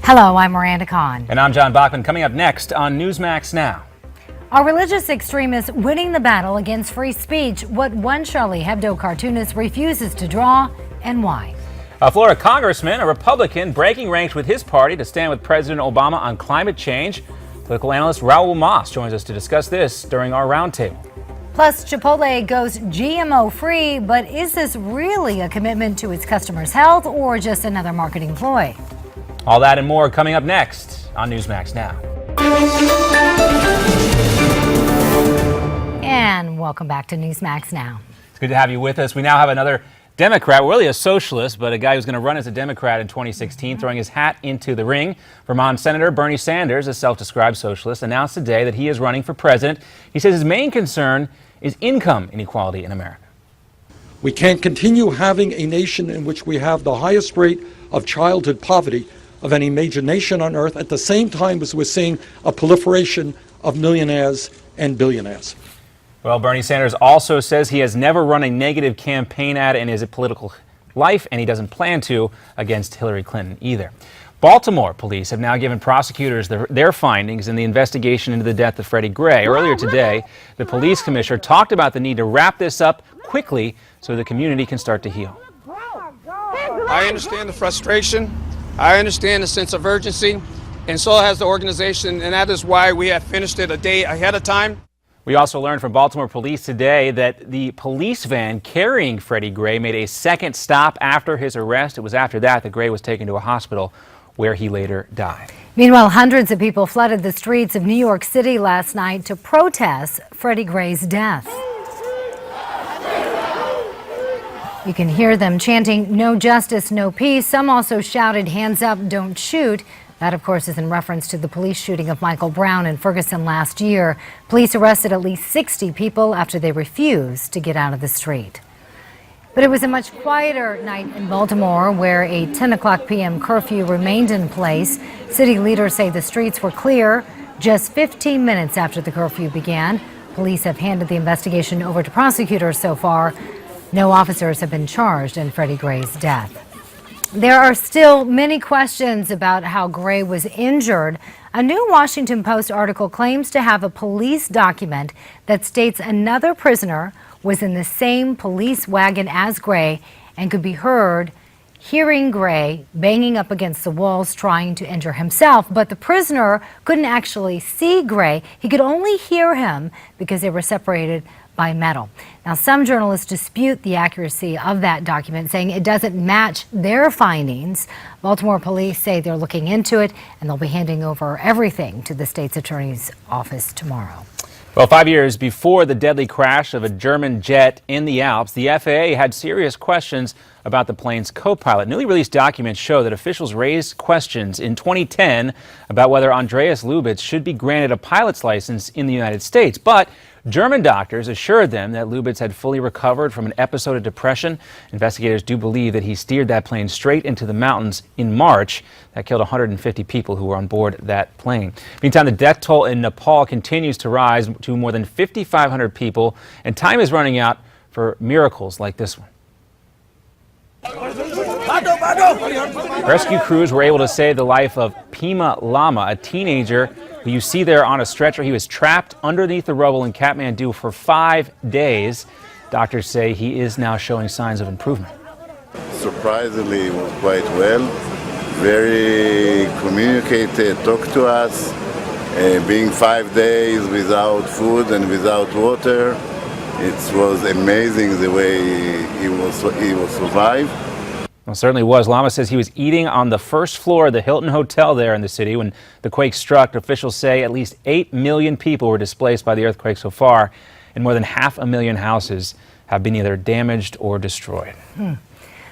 Hello, I'm Miranda Kahn. And I'm John Bachman. Coming up next on Newsmax Now. Are religious extremists winning the battle against free speech? What one Charlie Hebdo cartoonist refuses to draw and why? A Florida congressman, a Republican, breaking ranks with his party to stand with President Obama on climate change. Political analyst Raul Mas joins us to discuss this during our roundtable. Plus, Chipotle goes GMO-free, but is this really a commitment to its customers' health or just another marketing ploy? All that and more coming up next on Newsmax Now. And welcome back to Newsmax Now. It's good to have you with us. We now have another Democrat, really a socialist, but a guy who's going to run as a Democrat in 2016, throwing his hat into the ring. Vermont Senator Bernie Sanders, a self-described socialist, announced today that he is running for president. He says his main concern is income inequality in America. We can't continue having a nation in which we have the highest rate of childhood poverty of any major nation on earth at the same time as we're seeing a proliferation of millionaires and billionaires. Well, Bernie Sanders also says he has never run a negative campaign ad in his political life, and he doesn't plan to against Hillary Clinton either. Baltimore police have now given prosecutors their findings in the investigation into the death of Freddie Gray. Earlier today, the police commissioner talked about the need to wrap this up quickly so the community can start to heal. I understand the frustration. I understand the sense of urgency, and so has the organization, and that is why we have finished it a day ahead of time. We also learned from Baltimore police today that the police van carrying Freddie Gray made a second stop after his arrest. It was after that Gray was taken to a hospital where he later died. Meanwhile, hundreds of people flooded the streets of New York City last night to protest Freddie Gray's death. You can hear them chanting, "No justice, no peace." Some also shouted, "Hands up, don't shoot." That, of course, is in reference to the police shooting of Michael Brown in Ferguson last year. Police arrested at least 60 people after they refused to get out of the street. But it was a much quieter night in Baltimore, where a 10 o'clock p.m. curfew remained in place. City leaders say the streets were clear just 15 minutes after the curfew began. Police have handed the investigation over to prosecutors so far. No officers have been charged in Freddie Gray's death. There are still many questions about how Gray was injured. A new Washington Post article claims to have a police document that states another prisoner was in the same police wagon as Gray and could be heard hearing Gray banging up against the walls trying to injure himself. But the prisoner couldn't actually see Gray. He could only hear him because they were separated by metal. Now, some journalists dispute the accuracy of that document, saying it doesn't match their findings. Baltimore police say they're looking into it, and they'll be handing over everything to the state's attorney's office tomorrow. Well, 5 years before the deadly crash of a German jet in the Alps, the FAA had serious questions about the plane's co-pilot. Newly released documents show that officials raised questions in 2010 about whether Andreas Lubitz should be granted a pilot's license in the United States. But German doctors assured them that Lubitz had fully recovered from an episode of depression. Investigators do believe that he steered that plane straight into the mountains in March. That killed 150 people who were on board that plane. Meantime, the death toll in Nepal continues to rise to more than 5,500 people, and time is running out for miracles like this one. Rescue crews were able to save the life of Pima Lama, a teenager who you see there on a stretcher. He was trapped underneath the rubble in Kathmandu for 5 days. Doctors say he is now showing signs of improvement. Surprisingly, quite well. Very communicated, talked to us. Being 5 days without food and without water, it was amazing the way he was survived. Well, certainly was. Lama says he was eating on the first floor of the Hilton Hotel there in the city when the quake struck. Officials say at least 8 million people were displaced by the earthquake so far, and more than 500,000 houses have been either damaged or destroyed.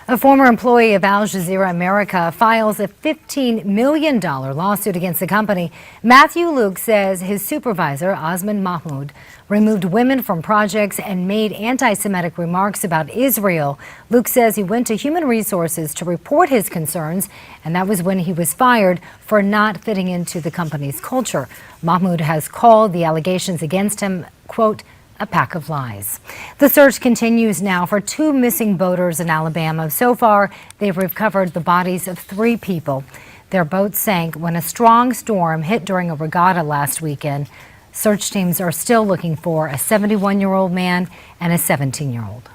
A former employee of Al Jazeera America files a $15 million lawsuit against the company. Matthew Luke says his supervisor, Osman Mahmoud, removed women from projects and made anti-Semitic remarks about Israel. Luke says he went to Human Resources to report his concerns, and that was when he was fired for not fitting into the company's culture. Mahmoud has called the allegations against him, quote, a pack of lies. The search continues now for 2 missing boaters in Alabama. So far, they've recovered the bodies of 3 people. Their boat sank when a strong storm hit during a regatta last weekend. Search teams are still looking for a 71-year-old man and a 17-year-old.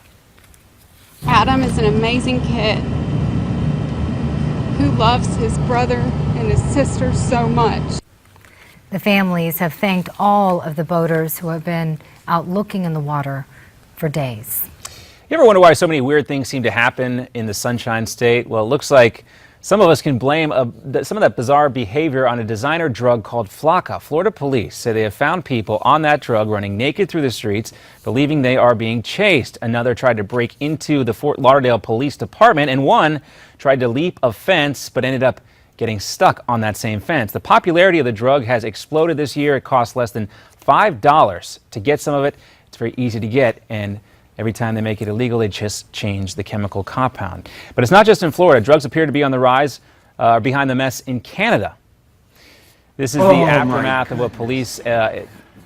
Adam is an amazing kid who loves his brother and his sister so much. The families have thanked all of the boaters who have been out looking in the water for days. You ever wonder why so many weird things seem to happen in the Sunshine State? Well, it looks like some of us can blame some of that bizarre behavior on a designer drug called Flocka. Florida police say they have found people on that drug running naked through the streets, believing they are being chased. Another tried to break into the Fort Lauderdale Police Department, and one tried to leap a fence but ended up getting stuck on that same fence. The popularity of the drug has exploded this year. It costs less than $5 to get some of it. It's very easy to get, and every time they make it illegal, they just change the chemical compound. But it's not just in Florida. Drugs appear to be on the rise behind the mess in Canada. This is the aftermath of what police,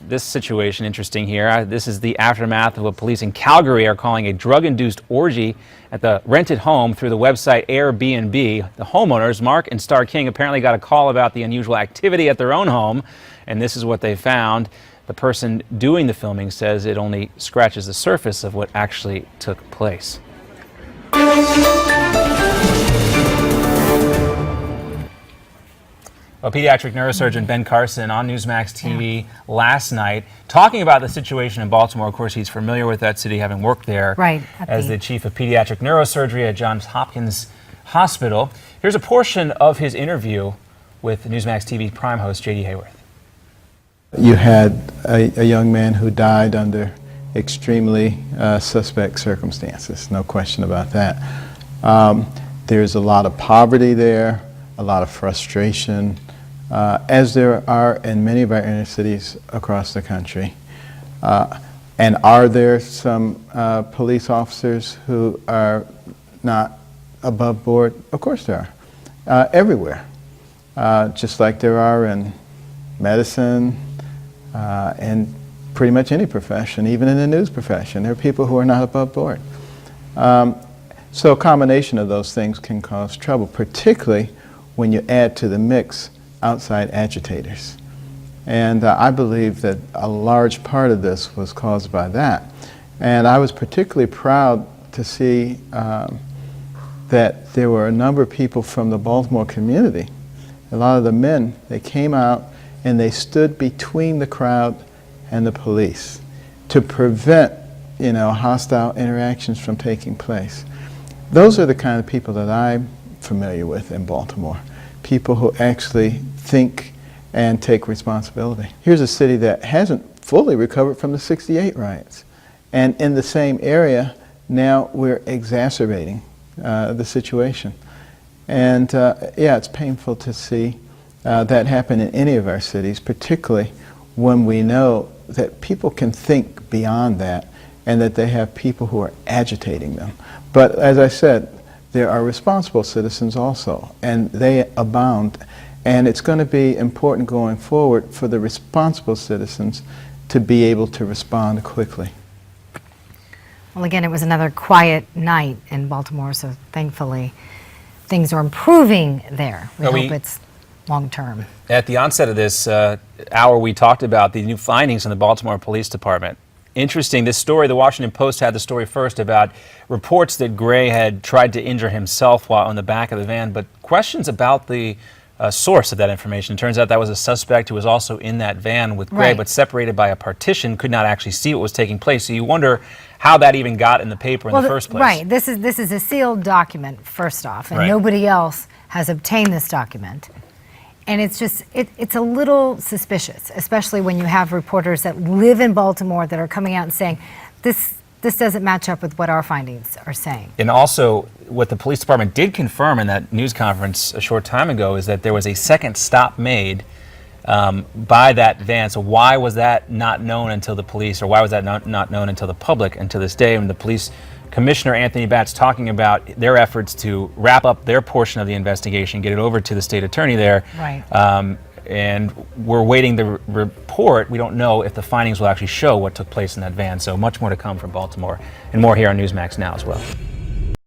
this situation interesting here. This is the aftermath of what police in Calgary are calling a drug-induced orgy at the rented home through the website Airbnb. The homeowners, Mark and Star King, apparently got a call about the unusual activity at their own home, and this is what they found. The person doing the filming says it only scratches the surface of what actually took place. Well, pediatric neurosurgeon Ben Carson on Newsmax TV last night talking about the situation in Baltimore. Of course, he's familiar with that city, having worked there as the chief of pediatric neurosurgery at Johns Hopkins Hospital. Here's a portion of his interview with Newsmax TV Prime host J.D. Hayworth. You had a young man who died under extremely suspect circumstances, no question about that. There's a lot of poverty there, a lot of frustration, as there are in many of our inner cities across the country. And are there some police officers who are not above board? Of course there are, everywhere, just like there are in medicine, and pretty much any profession, even in the news profession. There are people who are not above board. So a combination of those things can cause trouble, particularly when you add to the mix outside agitators. And I believe that a large part of this was caused by that. And I was particularly proud to see that there were a number of people from the Baltimore community. A lot of the men, they came out and they stood between the crowd and the police to prevent, hostile interactions from taking place. Those are the kind of people that I'm familiar with in Baltimore, people who actually think and take responsibility. Here's a city that hasn't fully recovered from the '68 riots. And in the same area, now we're exacerbating the situation. And yeah, it's painful to see that happen in any of our cities, particularly when we know that people can think beyond that and that they have people who are agitating them. But as I said, there are responsible citizens also, and they abound. And it's going to be important going forward for the responsible citizens to be able to respond quickly. Well, again, it was another quiet night in Baltimore, so thankfully things are improving there. We hope it's long term. At the onset of this hour, we talked about the new findings in the Baltimore Police Department. Interesting, this story, the Washington Post had the story first about reports that Gray had tried to injure himself while on the back of the van, but questions about the source of that information. It turns out that was a suspect who was also in that van with Gray, but separated by a partition, could not actually see what was taking place. So you wonder how that even got in the paper in the first place. Right. This is a sealed document, first off, and nobody else has obtained this document. And it's just, it's a little suspicious, especially when you have reporters that live in Baltimore that are coming out and saying, this doesn't match up with what our findings are saying. And also, what the police department did confirm in that news conference a short time ago is that there was a second stop made by that van. So why was that not known until the police, or why was that not known until the public until this day? And the police commissioner, Anthony Batts, talking about their efforts to wrap up their portion of the investigation, get it over to the state attorney there. Right. And we're waiting the report. We don't know if the findings will actually show what took place in that van. So much more to come from Baltimore, and more here on Newsmax Now as well.